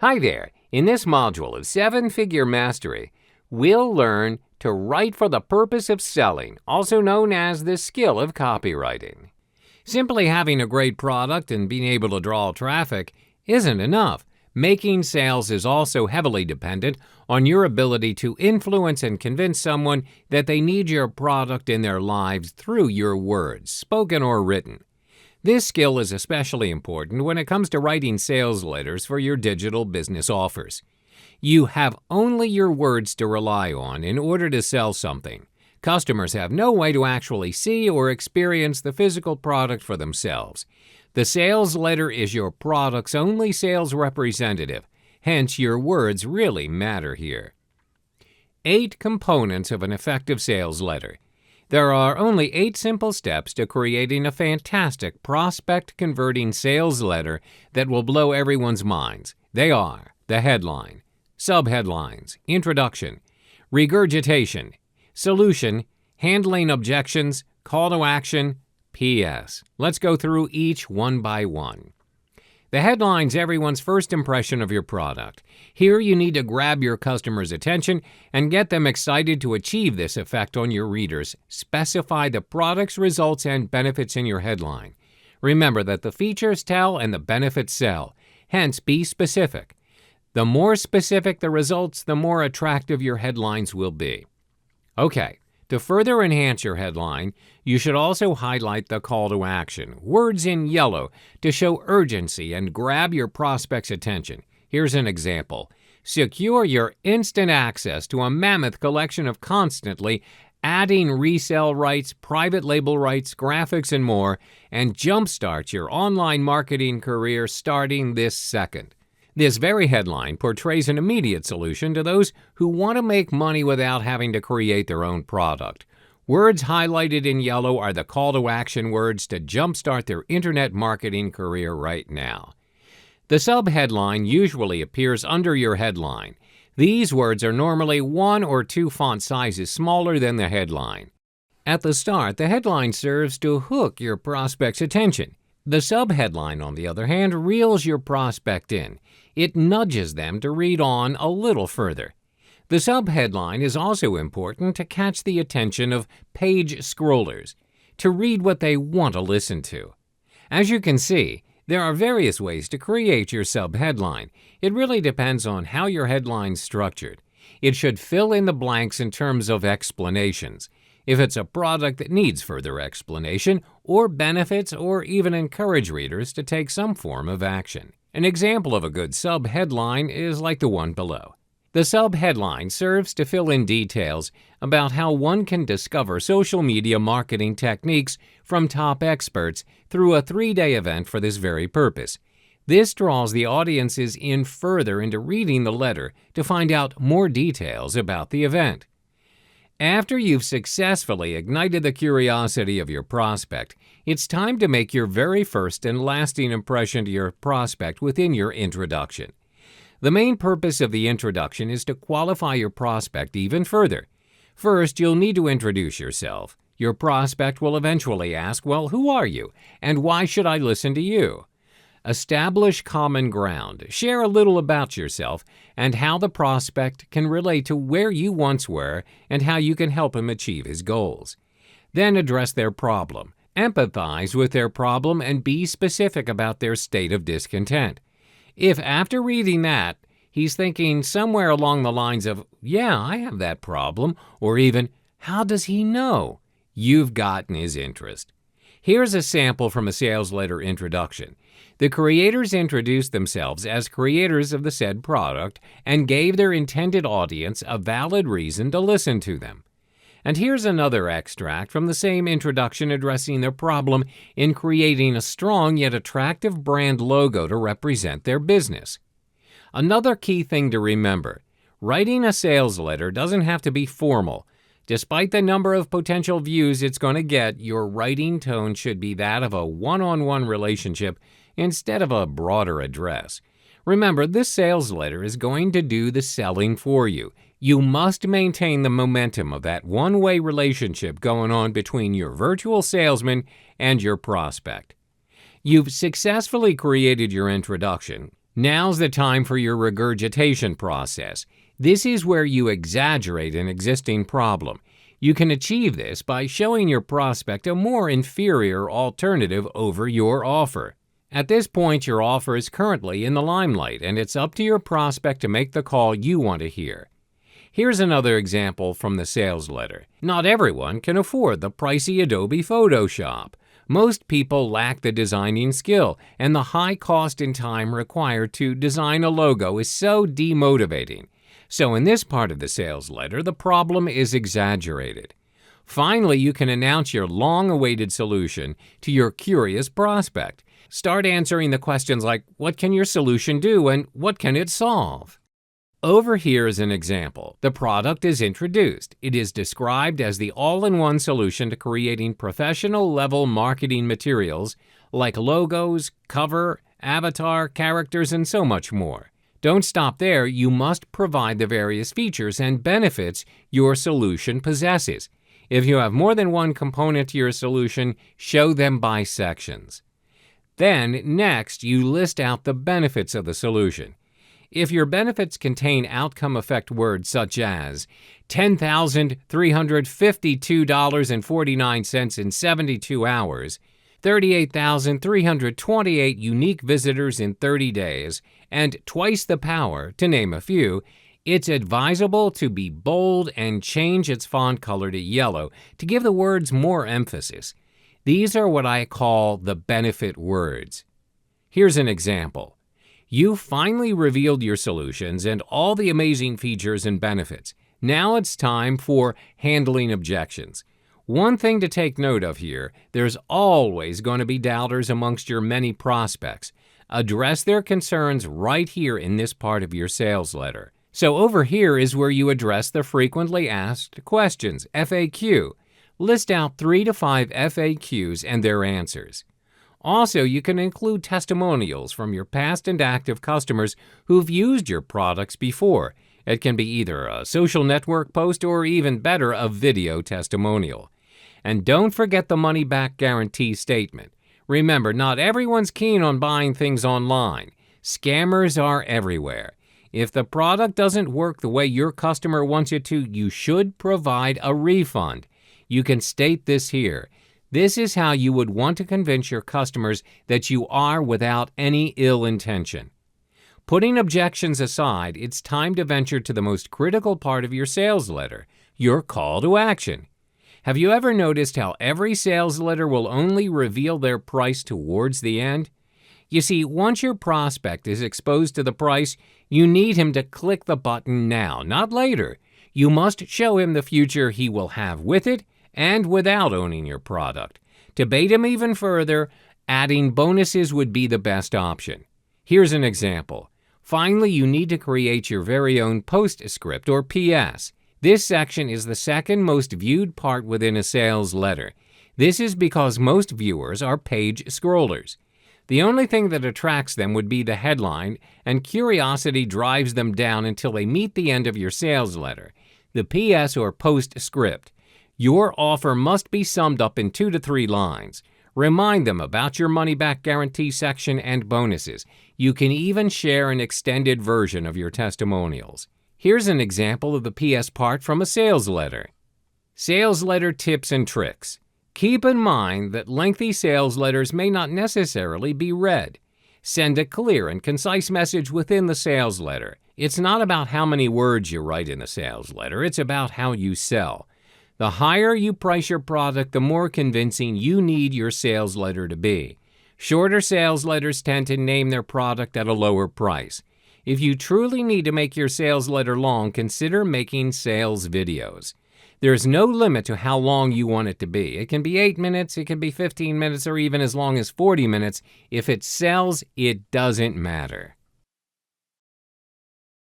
Hi there. In this module of 7-Figure Mastery, we'll learn to write for the purpose of selling, also known as the skill of copywriting. Simply having a great product and being able to draw traffic isn't enough. Making sales is also heavily dependent on your ability to influence and convince someone that they need your product in their lives through your words, spoken or written. This skill is especially important when it comes to writing sales letters for your digital business offers. You have only your words to rely on in order to sell something. Customers have no way to actually see or experience the physical product for themselves. The sales letter is your product's only sales representative, hence your words really matter here. 8 components of an effective sales letter. There are only 8 simple steps to creating a fantastic prospect-converting sales letter that will blow everyone's minds. They are the headline, subheadlines, introduction, regurgitation, solution, handling objections, call to action, P.S. Let's go through each one by one. The headline's everyone's first impression of your product. Here you need to grab your customer's attention and get them excited. To achieve this effect on your readers, specify the product's results and benefits in your headline. Remember that the features tell and the benefits sell, hence be specific. The more specific the results, the more attractive your headlines will be. Okay. To further enhance your headline, you should also highlight the call to action, words in yellow, to show urgency and grab your prospect's attention. Here's an example. Secure your instant access to a mammoth collection of constantly adding resale rights, private label rights, graphics, and more, and jumpstart your online marketing career starting this second. This very headline portrays an immediate solution to those who want to make money without having to create their own product. Words highlighted in yellow are the call to action words to jumpstart their internet marketing career right now. The subheadline usually appears under your headline. These words are normally 1 or 2 font sizes smaller than the headline. At the start, the headline serves to hook your prospect's attention. The subheadline, on the other hand, reels your prospect in. It nudges them to read on a little further. The subheadline is also important to catch the attention of page scrollers, to read what they want to listen to. As you can see, there are various ways to create your subheadline. It really depends on how your headline's structured. It should fill in the blanks in terms of explanations. If it's a product that needs further explanation, or benefits, or even encourage readers to take some form of action. An example of a good subheadline is like the one below. The subheadline serves to fill in details about how one can discover social media marketing techniques from top experts through a 3-day event for this very purpose. This draws the audiences in further into reading the letter to find out more details about the event. After you've successfully ignited the curiosity of your prospect, it's time to make your very first and lasting impression to your prospect within your introduction. The main purpose of the introduction is to qualify your prospect even further. First, you'll need to introduce yourself. Your prospect will eventually ask, well, who are you, and why should I listen to you? Establish common ground. Share a little about yourself and how the prospect can relate to where you once were and how you can help him achieve his goals. Then address their problem. Empathize with their problem and be specific about their state of discontent. If after reading that, he's thinking somewhere along the lines of, yeah, I have that problem, or even, how does he know? You've gotten his interest. Here's a sample from a sales letter introduction. The creators introduced themselves as creators of the said product and gave their intended audience a valid reason to listen to them. And here's another extract from the same introduction addressing their problem in creating a strong yet attractive brand logo to represent their business. Another key thing to remember, writing a sales letter doesn't have to be formal. Despite the number of potential views it's going to get, your writing tone should be that of a one-on-one relationship instead of a broader address. Remember, this sales letter is going to do the selling for you. You must maintain the momentum of that one-way relationship going on between your virtual salesman and your prospect. You've successfully created your introduction. Now's the time for your regurgitation process. This is where you exaggerate an existing problem. You can achieve this by showing your prospect a more inferior alternative over your offer. At this point, your offer is currently in the limelight, and it's up to your prospect to make the call you want to hear. Here's another example from the sales letter. Not everyone can afford the pricey Adobe Photoshop. Most people lack the designing skill, and the high cost and time required to design a logo is so demotivating. So in this part of the sales letter, the problem is exaggerated. Finally, you can announce your long-awaited solution to your curious prospect. Start answering the questions like, what can your solution do and what can it solve? Over here is an example. The product is introduced. It is described as the all-in-one solution to creating professional-level marketing materials like logos, cover, avatar, characters, and so much more. Don't stop there. You must provide the various features and benefits your solution possesses. If you have more than one component to your solution, show them by sections. Then, next, you list out the benefits of the solution. If your benefits contain outcome effect words such as $10,352.49 in 72 hours, 38,328 unique visitors in 30 days, and twice the power, to name a few, it's advisable to be bold and change its font color to yellow to give the words more emphasis. These are what I call the benefit words. Here's an example. You finally revealed your solutions and all the amazing features and benefits. Now it's time for handling objections. One thing to take note of here, there's always going to be doubters amongst your many prospects. Address their concerns right here in this part of your sales letter. So over here is where you address the frequently asked questions, FAQ. List out 3 to 5 FAQs and their answers. Also, you can include testimonials from your past and active customers who've used your products before. It can be either a social network post or, even better, a video testimonial. And don't forget the money-back guarantee statement. Remember, not everyone's keen on buying things online. Scammers are everywhere. If the product doesn't work the way your customer wants it to, you should provide a refund. You can state this here. This is how you would want to convince your customers that you are without any ill intention. Putting objections aside, it's time to venture to the most critical part of your sales letter, your call to action. Have you ever noticed how every sales letter will only reveal their price towards the end? You see, once your prospect is exposed to the price, you need him to click the button now, not later. You must show him the future he will have with it and without owning your product. To bait him even further, adding bonuses would be the best option. Here's an example. Finally, you need to create your very own postscript or PS. This section is the second most viewed part within a sales letter. This is because most viewers are page scrollers. The only thing that attracts them would be the headline, and curiosity drives them down until they meet the end of your sales letter. The PS or postscript. Your offer must be summed up in 2 to 3 lines. Remind them about your money-back guarantee section and bonuses. You can even share an extended version of your testimonials. Here's an example of the PS part from a sales letter. Sales letter tips and tricks. Keep in mind that lengthy sales letters may not necessarily be read. Send a clear and concise message within the sales letter. It's not about how many words you write in the sales letter, it's about how you sell. The higher you price your product, the more convincing you need your sales letter to be. Shorter sales letters tend to name their product at a lower price. If you truly need to make your sales letter long, consider making sales videos. There's no limit to how long you want it to be. It can be 8 minutes, it can be 15 minutes, or even as long as 40 minutes. If it sells, it doesn't matter.